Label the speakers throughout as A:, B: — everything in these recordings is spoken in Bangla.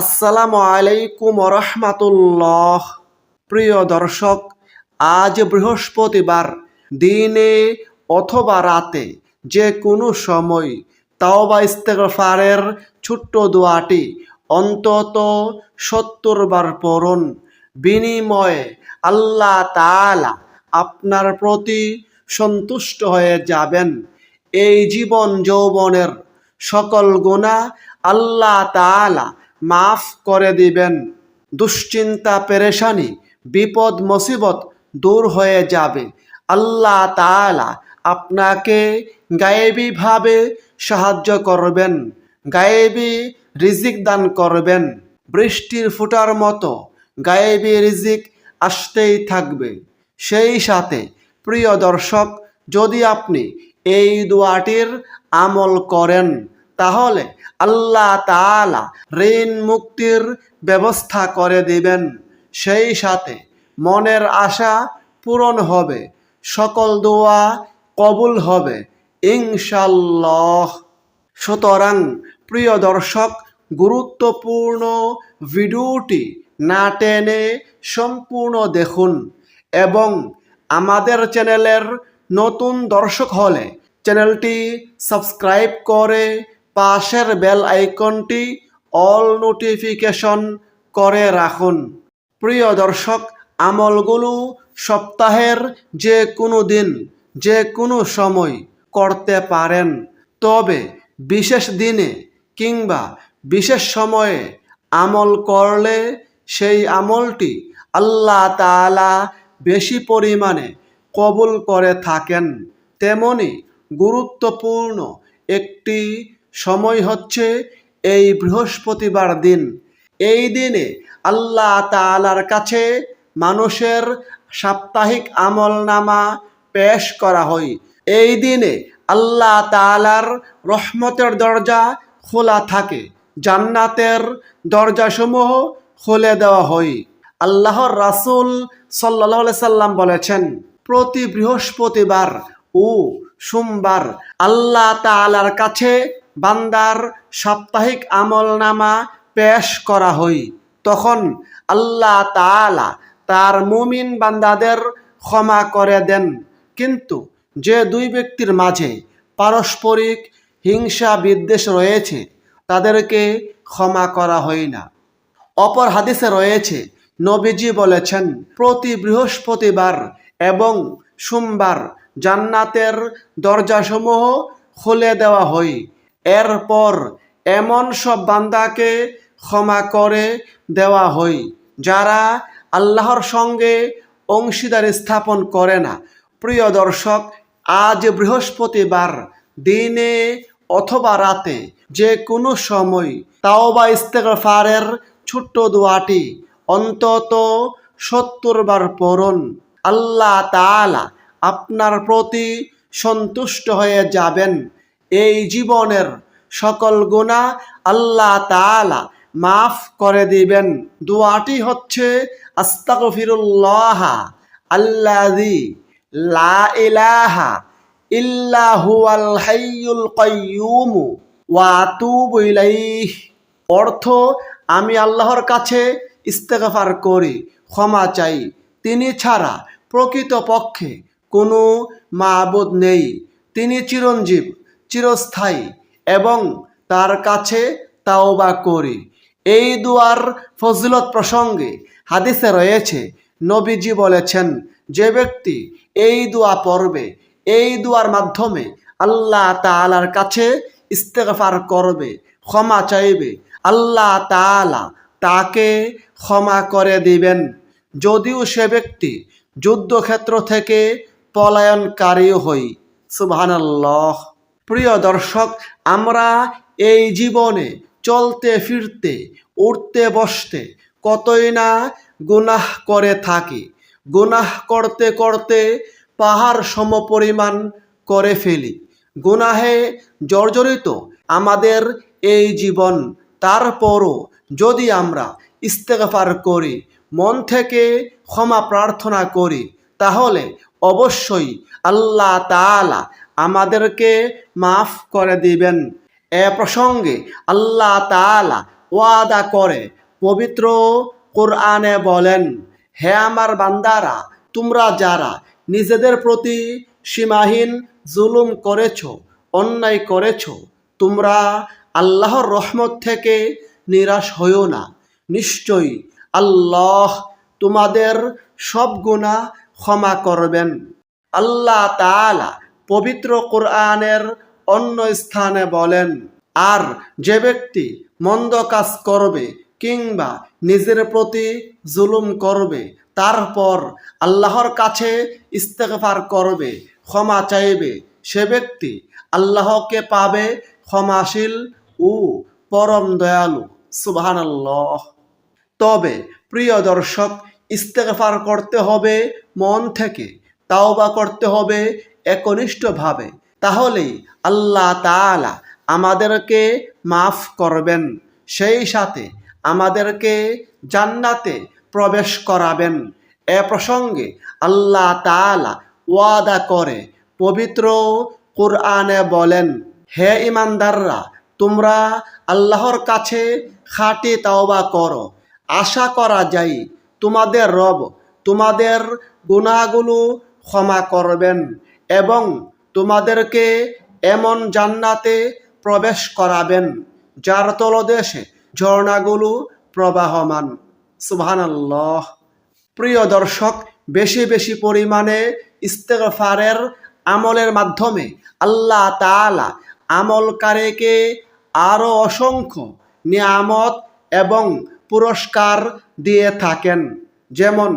A: আসসালামু আলাইকুম রহমাতুল্লাহ। প্রিয় দর্শক, আজ বৃহস্পতিবার দিনে অথবা রাতে যে কোনো সময় তাওবা ইস্তেগফারের ছোট্ট দোয়াটি অন্তত 70 বার পড়ুন। বিনিময়ে আল্লাহ তাআলা আপনার প্রতি সন্তুষ্ট হয়ে যাবেন। এই জীবন যৌবনের সকল গুনাহ আল্লাহ তাআলা মাফ করে দিবেন। দুশ্চিন্তা পেরেশানি বিপদ মুসিবত দূর হয়ে যাবে। আল্লাহ তাআলা আপনাকে গায়েবীভাবে সাহায্য করবেন, গায়েবী রিজিক দান করবেন। বৃষ্টির ফোঁটার মতো গায়েবী রিজিক আসতেই থাকবে। সেই সাথে প্রিয় দর্শক, যদি আপনি এই দোয়াটির আমল করেন তাহলে আল্লাহ তাআলা ঋণ মুক্তির ব্যবস্থা করে দিবেন। সেই সাথে মনের আশা পূরণ হবে, সকল দোয়া কবুল হবে ইনশাআল্লাহ। সুতরাং প্রিয় দর্শক, গুরুত্বপূর্ণ ভিডিওটি না টেনে সম্পূর্ণ দেখুন এবং আমাদের চ্যানেলের নতুন দর্শক হলে চ্যানেলটি সাবস্ক্রাইব করে পাশের বেল আইকনটি অল নোটিফিকেশন করে রাখুন। প্রিয় দর্শক, আমলগুলো সপ্তাহের যে কোনো দিন যে কোনো সময় করতে পারেন, তবে বিশেষ দিনে কিংবা বিশেষ সময়ে আমল করলে সেই আমলটি আল্লাহ তাআলা বেশি পরিমাণে কবুল করে থাকেন। তেমনি গুরুত্বপূর্ণ একটি সময় হচ্ছে এই বৃহস্পতিবার দিন। এই দিনে আল্লাহ তাআলার কাছে মানুষের সাপ্তাহিক আমলনামা পেশ করা হয়। এই দিনে আল্লাহ তাআলার রহমতের দরজা খোলা থাকে, জান্নাতের দরজাসমূহ খুলে দেওয়া হয়। আল্লাহর রাসূল সাল্লাল্লাহু আলাইহি সাল্লাম বলেছেন, প্রতি বৃহস্পতিবার ও সোমবার আল্লাহ তাআলার কাছে বান্দার সাপ্তাহিক আমলনামা পেশ করা হয়। তখন আল্লাহ তাআলা তার মুমিন বান্দাদের ক্ষমা করে দেন। কিন্তু যে দুই ব্যক্তির মাঝে পারস্পরিক হিংসা বিদ্বেষ রয়েছে তাদেরকে ক্ষমা করা হয় না। অপর হাদিসে রয়েছে, নবীজি বলেছেন, প্রতি বৃহস্পতিবার এবং সোমবার জান্নাতের দরজাসমূহ খুলে দেওয়া হয়। এরপর এমন সব বান্দাকে ক্ষমা করে দেওয়া হয় যারা আল্লাহর সঙ্গে অংশীদার স্থাপন করে না। প্রিয় দর্শক, আজ বৃহস্পতিবার দিনে অথবা রাতে যে কোনো সময় তাওবা ইস্তেগফারের ছোট্ট দোয়াটি অন্তত 70 বার পড়ুন। আল্লাহ তাআলা আপনার প্রতি সন্তুষ্ট হয়ে যাবেন। এই জীবনের সকল গুনাহ আল্লাহ তাআলা মাফ করে দিবেন। দোয়াটি হচ্ছে, আস্তাগফিরুল্লাহ আল্লাযী লা ইলাহা ইল্লা হুয়াল হাইয়ুল কাইয়্যুম ওয়া আতুবু ইলাইহি। অর্থ, আমি আল্লাহর কাছে ইস্তেগফার করি, ক্ষমা চাই, তিনি ছাড়া প্রকৃতপক্ষে কোনো মাবুদ নেই, তিনি চিরঞ্জীব চিরস্থায়ী এবং তার কাছে তাওবা করি। এই দুয়ার ফজিলত প্রসঙ্গে হাদিসে রয়েছে, নবীজি বলেছেন, যে ব্যক্তি এই দোয়া পড়বে, এই দোয়ার মাধ্যমে আল্লাহ তাআলার কাছে ইস্তেগফার করবে, ক্ষমা চাইবে, আল্লাহ তাআলা তাকে ক্ষমা করে দিবেন, যদিও সে ব্যক্তি যুদ্ধক্ষেত্র থেকে পলায়নকারীও হয়। সুবহানাল্লাহ। প্রিয় দর্শক, আমরা এই জীবনে চলতে ফিরতে উঠতে বসতে কতই না গুনাহ করে থাকি। গুনাহ করতে করতে পাহাড় সমপরিমাণ করে ফেলি। গুনাহে জর্জরিত আমাদের এই জীবন। তারপরও যদি আমরা ইস্তেগফার করি, মন থেকে ক্ষমা প্রার্থনা করি, তাহলে অবশ্যই আল্লাহ তাআলা আমাদেরকে মাফ করে দিবেন। এ প্রসঙ্গে আল্লাহ তাআলা ওয়াদা করে পবিত্র কোরআনে বলেন, হে আমার বান্দারা, তোমরা যারা নিজেদের প্রতি সীমাহীন জুলুম করেছ, অন্যায় করেছ, তোমরা আল্লাহর রহমত থেকে নিরাশ হইও না। নিশ্চয়ই আল্লাহ তোমাদের সব গুনাহ ক্ষমা করবেন। আল্লাহ তাআলা পবিত্র কোরআনের অন্য স্থানে বলেন, আর যে ব্যক্তি মন্দ কাজ করবে কিংবা নিজের প্রতি জুলুম করবে, তারপর আল্লাহর কাছে ইস্তেগফার করবে, ক্ষমা চাইবে, সে ব্যক্তি আল্লাহকে পাবে ক্ষমাশীল ও পরম দয়ালু। সুবহানাল্লাহ। তবে প্রিয় দর্শক, ইস্তেগফার করতে হবে মন থেকে, তাওবা করতে হবে একনিষ্ঠভাবে। তাহলেই আল্লাহ তাআলা আমাদেরকে মাফ করবেন, সেই সাথে আমাদেরকে জান্নাতে প্রবেশ করাবেন। এ প্রসঙ্গে আল্লাহ তাআলা ওয়াদা করে পবিত্র কোরআনে বলেন, হে ঈমানদাররা, তোমরা আল্লাহর কাছে খাঁটি তাওবা করো। আশা করা যায় তোমাদের রব তোমাদের গুনাহগুলো ক্ষমা করবেন এবং তোমাদেরকে এমন জান্নাতে প্রবেশ করাবেন যার তলদেশে ঝর্ণাগুলো প্রবাহমান। সুবহানাল্লাহ। প্রিয় দর্শক, বেশি বেশি পরিমাণে ইস্তেগফারের আমলের মাধ্যমে আল্লাহ তাআলা আমলকারীকে আরও অসংখ্য নিয়ামত এবং পুরস্কার দিয়ে থাকেন। যেমন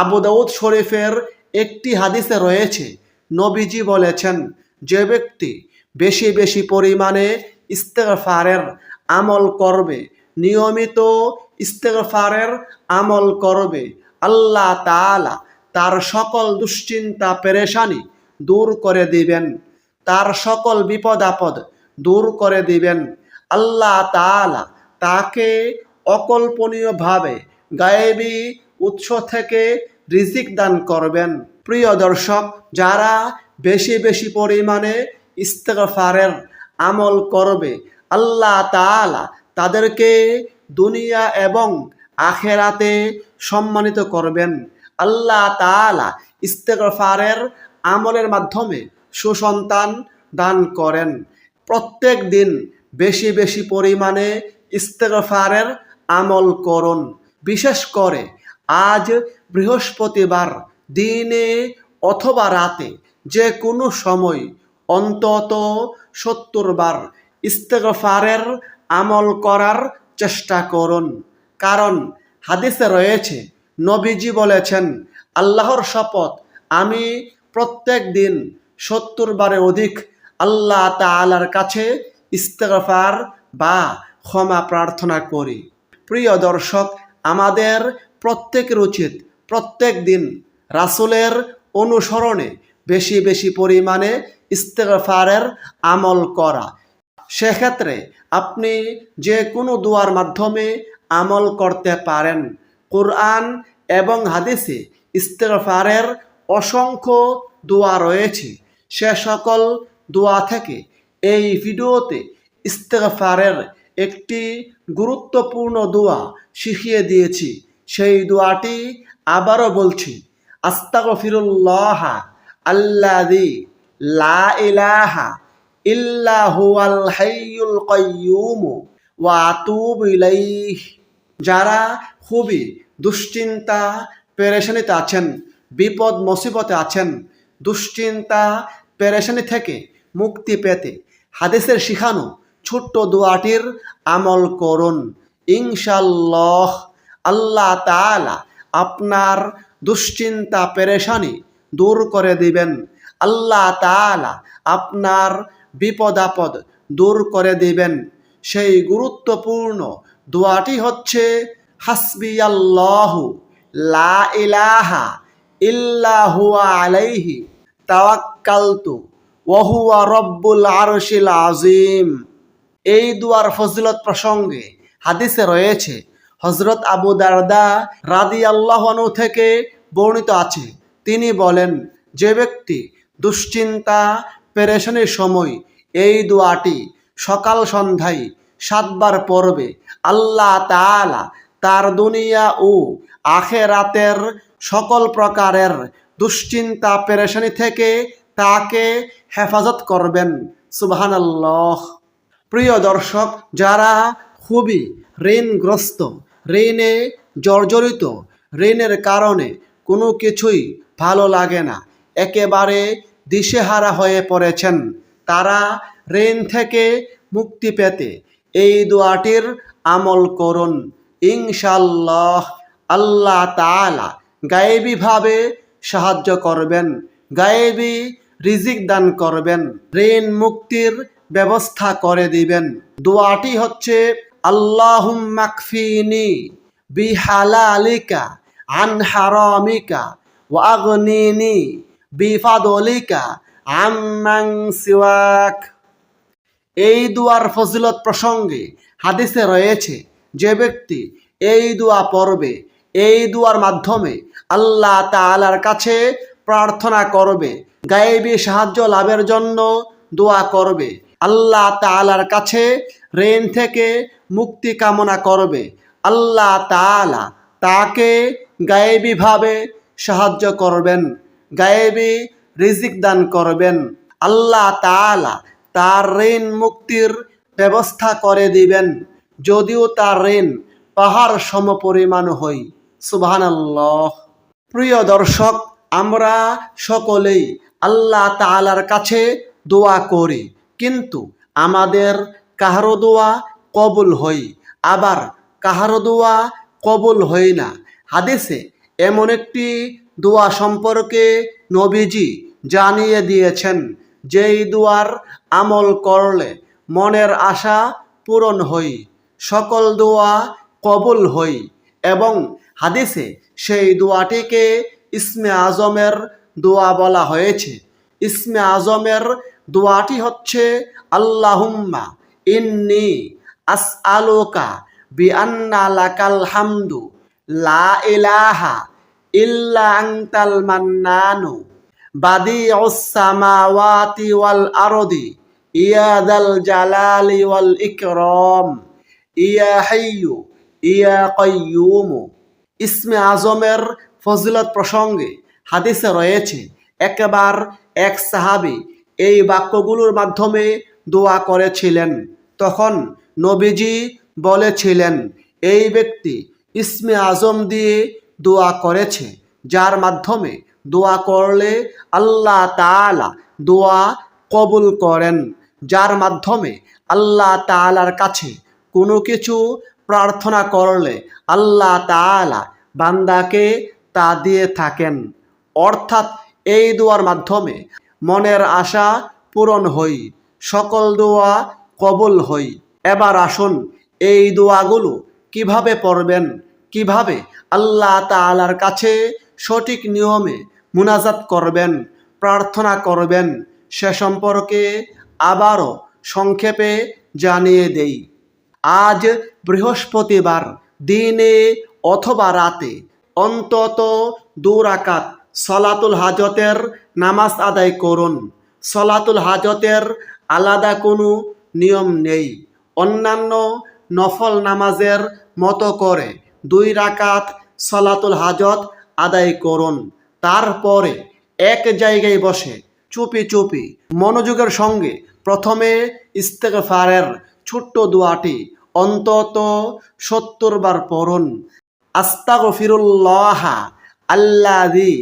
A: আবু দাউদ শরীফের একটি হাদিসে রয়েছে, নবীজি বলেছেন, যে ব্যক্তি বেশি বেশি পরিমাণে ইস্তেগফারের আমল করবে, নিয়মিত ইস্তেগফারের আমল করবে, আল্লাহ তাআলা তার সকল দুশ্চিন্তা পেরেশানি দূর করে দিবেন, তার সকল বিপদ আপদ দূর করে দিবেন। আল্লাহ তাআলা তাকে অকল্পনীয়ভাবে গায়েবী উৎস থেকে রিজিক দান করবেন। প্রিয় দর্শক, যারা বেশি বেশি পরিমাণে ইস্তেগফারের আমল করবে, আল্লাহ তাআলা তাদেরকে দুনিয়া এবং আখেরাতে সম্মানিত করবেন। আল্লাহ তাআলা ইস্তেগফারের আমলের মাধ্যমে সুসন্তান দান করেন। প্রত্যেক দিন বেশি বেশি পরিমাণে ইস্তেগফারের আমল করুন। বিশেষ করে আজ বৃহস্পতিবার দিনে অথবা রাতে যে কোনো সময় অন্তত 70 বার ইস্তেগফারের আমল করার চেষ্টা করুন। কারণ হাদিসে রয়েছে, নবীজি বলেছেন, আল্লাহর শপথ, আমি প্রত্যেক দিন 70 বারের অধিক আল্লাহ তাআলার কাছে ইস্তেগফার বা ক্ষমা প্রার্থনা করি। প্রিয় দর্শক, আমাদের প্রত্যেকের উচিত প্রত্যেক দিন রাসূলের অনুসরণে বেশি বেশি পরিমাণে ইস্তেগফারের আমল করা। সেক্ষেত্রে আপনি যে কোনো দোয়ার মাধ্যমে আমল করতে পারেন। কোরআন এবং হাদিসে ইস্তেগফারের অসংখ্য দোয়া রয়েছে। সে সকল দোয়া থেকে এই ভিডিওতে ইস্তেগফারের একটি গুরুত্বপূর্ণ দোয়া শিখিয়ে দিয়েছি। সেই দোয়াটি আবারও বলছি, আস্তাগফিরুল্লাহ আল্লাযী লা ইলাহা ইল্লা হুয়াল হাইয়ুল কাইয়্যুম ওয়া আতুবু ইলাইহি। যারা খুবই দুশ্চিন্তা পেরেশানিতে আছেন, বিপদ মুসিবতে আছেন, দুশ্চিন্তা পেরেশানি থেকে মুক্তি পেতে হাদিসের শিখানো ছোট্ট দোয়াটির আমল করুন। ইনশাআল্লাহ আল্লাহ তাআলা আপনার দুশ্চিন্তা পেরেশানি দূর করে দিবেন। আল্লাহ তাআলা আপনার বিপদ আপদ দূর করে দিবেন। সেই গুরুত্বপূর্ণ দোয়াটি হচ্ছে, হাসবিয়াল্লাহু লা ইলাহা ইল্লা হুয়া আলাইহি তাওয়াক্কালতু ওয়া হুয়া রব্বুল আরশিল আযীম। এই দুয়ার ফজিলত প্রসঙ্গে হাদিসে রয়েছে, হযরত আবু দারদা রাদিয়াল্লাহু আনহু থেকে বর্ণিত আছে, তিনি বলেন, যে ব্যক্তি দুশ্চিন্তা পেরেশানির সময় এই দোয়াটি সকাল সন্ধ্যায় 7 বার পড়বে, আল্লাহ তাআলা তার দুনিয়া ও আখিরাতের সকল প্রকারের দুশ্চিন্তা পেরেশানি থেকে তাকে হেফাজত করবেন। সুবহানাল্লাহ। প্রিয় দর্শক, যারা খুবই ঋণগ্রস্ত, ঋণে জর্জরিত, ঋণের কারণে কোনো কিছুই ভালো লাগে না, একেবারে দিশেহারা হয়ে পড়েছেন, তারা ঋণ থেকে মুক্তি পেতে এই দোয়াটির আমল করুন। ইনশাআল্লাহ আল্লাহ তাআলা গায়েবীভাবে সাহায্য করবেন, গায়েবী রিজিক দান করবেন, ঋণ মুক্তির ব্যবস্থা করে দিবেন। দোয়াটি হচ্ছে আল্লাহুম্মা কফিনি বিহালালিকা আন হারামিকা ওয়া আগনিনি বিফাদলিকা আম্মান সিওয়াক। এই দুয়ার ফজিলত প্রসঙ্গে হাদিসে রয়েছে, যে ব্যক্তি এই দোয়া পড়বে, এই দুয়ার মাধ্যমে আল্লাহ তাআলার কাছে প্রার্থনা করবে, গায়েবী সাহায্য লাভের জন্য দোয়া করবে, আল্লাহ তাআলার কাছে ঋণ থেকে মুক্তি কামনা করবে, আল্লাহ তাআলা তাকে গায়েবীভাবে সাহায্য করবেন, গায়েবী রিজিক দান করবেন, আল্লাহ তাআলা তার ঋণ মুক্তির ব্যবস্থা করে দিবেন, যদিও তার ঋণ পাহাড় সমপরিমাণ হয়। সুবহানাল্লাহ। প্রিয় দর্শক, আমরা সকলেই আল্লাহ তাআলার কাছে দোয়া করি, কিন্তু আমাদের কাহারো দোয়া কবুল হয়, আবার কাহারো দোয়া কবুল হয় না। হাদিসে এমন একটি দোয়া সম্পর্কে নবীজি জানিয়ে দিয়েছেন, যেই দোয়ার আমল করলে মনের আশা পূরণ হয়, সকল দোয়া কবুল হয়, এবং হাদিসে সেই দোয়াটিকে ইসমে আজমের দোয়া বলা হয়েছে। ইসমে আজমের দোয়াটি হচ্ছে আল্লাহুম্মা ইন্নী আসআলুকা বিআন্না লাকাল হামদু লা ইলাহা ইল্লা আনতাল মান্নানু বাদিউস সামাওয়াতি ওয়াল আরদি ইয়া যাল জালালি ওয়াল ইকরাম ইয়া হাইয়্যু ইয়া কাইয়্যুম। ইসমে আজমের ফজিলত প্রসঙ্গে হাদিসে রয়েছে, একবার এক সাহাবী এই বাক্যগুলোর মাধ্যমে দোয়া করেছিলেন। তখন নবীজি বলেছিলেন, এই ব্যক্তি ইসমে আজম দিয়ে দোয়া করেছে, যার মাধ্যমে দোয়া করলে আল্লাহ তাআলা দোয়া কবুল করেন, যার মাধ্যমে আল্লাহ তাআলার কাছে কোনো কিছু প্রার্থনা করলে আল্লাহ তাআলা বান্দাকে তা দিয়ে থাকেন। অর্থাৎ এই দোয়ার মাধ্যমে মনের আশা পূরণ হই, সকল দোয়া কবুল হই। এবার আসুন এই দোয়াগুলো কিভাবে পড়বেন, কিভাবে আল্লাহ তাআলার কাছে সঠিক নিয়মে মুনাজাত করবেন, প্রার্থনা করবেন, সে সম্পর্কে আবারও সংক্ষেপে জানিয়ে দেই। আজ বৃহস্পতিবার দিনে অথবা রাতে অন্তত 2 রাকাত সলাতুল হাজতের নামাজ আদায় করুন। সলাতুল হাজতের আলাদা কোনো নিয়ম নেই, অন্যান্য নফল নামাজের মতো করে 2 রাকাত সলাতুল হাজত আদায় করুন। তারপরে এক জায়গায় বসে চুপি চুপি মনোযোগের সঙ্গে প্রথমে ইস্তেগফারের ছোট্ট দোয়াটি অন্তত 70 বার পড়ুন। আস্তাগফিরুল্লাহ আল্লাযী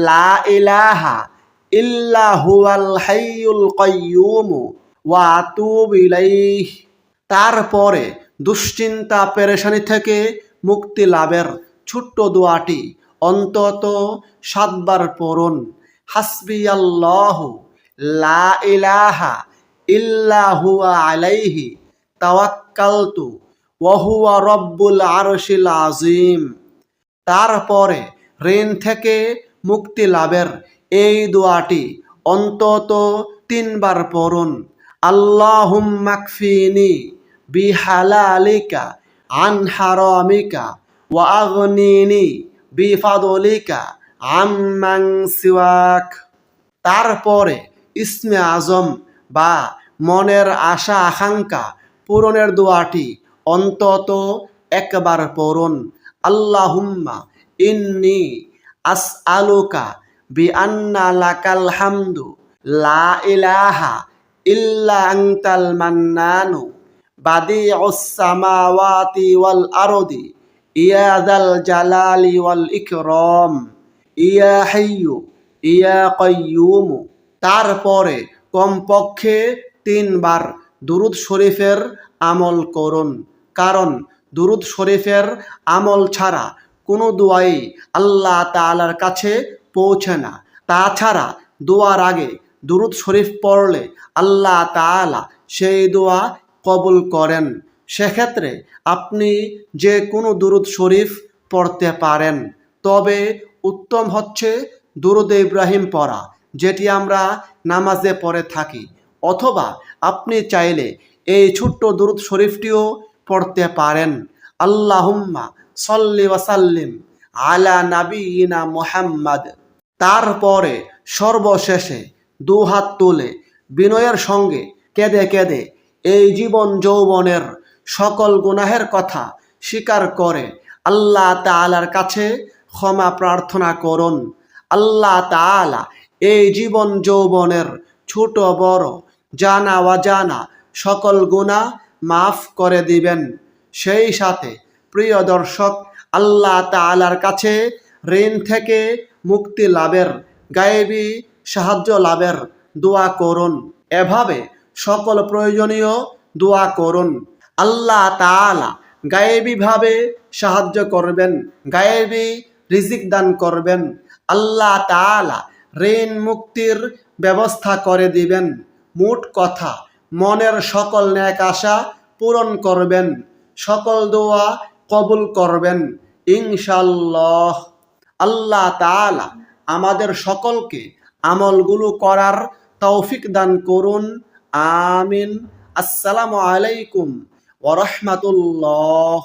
A: লা ইলাহা ইল্লা হুয়াল হাইয়ুল কাইয়্যুম ওয়া আতুবু ইলাইহি। তারপরে দুশ্চিন্তা পেরেশানি থেকে মুক্তি লাভের ছোট্ট দোয়াটি অন্তত 7 বার পড়ুন। হাসবিয়াল্লাহু লা ইলাহা ইল্লা হুয়া আলাইহি তাওয়াক্কালতু ওয়া হুয়া রব্বুল আরশিল আযীম। তারপরে ঋণ থেকে মুক্তি লাভের এই দোয়াটি অন্তত 3 বার পড়ুন। আল্লাহুম্মা কফিনি বিহালালিকা আন হারামিকা ওয়া আগনিনি বিফাদলিকা আম্মান সিওয়াক। তারপরে ইসমে আজম বা মনের আশা আকাঙ্ক্ষা পূরণের দোয়াটি অন্তত একবার পড়ুন। আল্লাহুম্মা ইন্নি আসআলুকা বিআন্না লাকাল হামদু লা ইলাহা ইল্লা আনতাল মান্নানু বাদিউস সামাওয়াতি ওয়াল আরদি ইয়া যাল জালালি ওয়াল ইকরাম ইয়া হাইয়্যু ইয়া কাইয়্যুম। তারপরে কমপক্ষে 3 বার দুরূদ শরীফের আমল করুন, কারণ দুরূদ শরীফের আমল ছাড়া কোনো দোয়াই আল্লাহ তাআলার কাছে পৌঁছে না। তাছাড়া দোয়ার আগে দুরূদ শরীফ পড়লে আল্লাহ তাআলা সেই দোয়া কবুল করেন। সেক্ষেত্রে আপনি যে কোনো দুরূদ শরীফ পড়তে পারেন, তবে উত্তম হচ্ছে দুরূদে ইব্রাহিম পড়া, যেটি আমরা নামাজে পড়ে থাকি। অথবা আপনি চাইলে এই ছোট্ট দুরূদ শরীফটিও পড়তে পারেন। আল্লাহুম্মা সল্লি ওয়াসাল্লিম আলা নাবিয়িনা মুহাম্মাদ। তারপরে সর্বশেষে 2 হাত তুলে বিনয়ের সঙ্গে কেঁদে কেঁদে এই জীবন যৌবনের সকল গুনাহের কথা স্বীকার করে আল্লাহ তাআলার কাছে ক্ষমা প্রার্থনা করুন। আল্লাহ তাআলা এই জীবন যৌবনের ছোট বড় জানা অজানা সকল গুনাহ মাফ করে দিবেন। সেই সাথে প্রিয় দর্শক, আল্লাহ তাআলার কাছে ঋণ থেকে মুক্তি লাভের, গায়েবী সাহায্য লাভের দোয়া করুন। এভাবে সকল প্রয়োজনীয় দোয়া করুন। আল্লাহ তাআলা গায়েবীভাবে সাহায্য করবেন, গায়েবী রিজিক দান করবেন। আল্লাহ তাআলা ঋণ মুক্তির ব্যবস্থা করে দিবেন। মোট কথা, মনের সকল নেক আশা পূরণ করবেন, সকল দোয়া কবুল করবেন ইনশাআল্লাহ। আল্লাহ তাআলা আমাদের সকলকে আমলগুলো করার তৌফিক দান করুন। আমিন। আসসালামু আলাইকুম ওয়া রাহমাতুল্লাহ।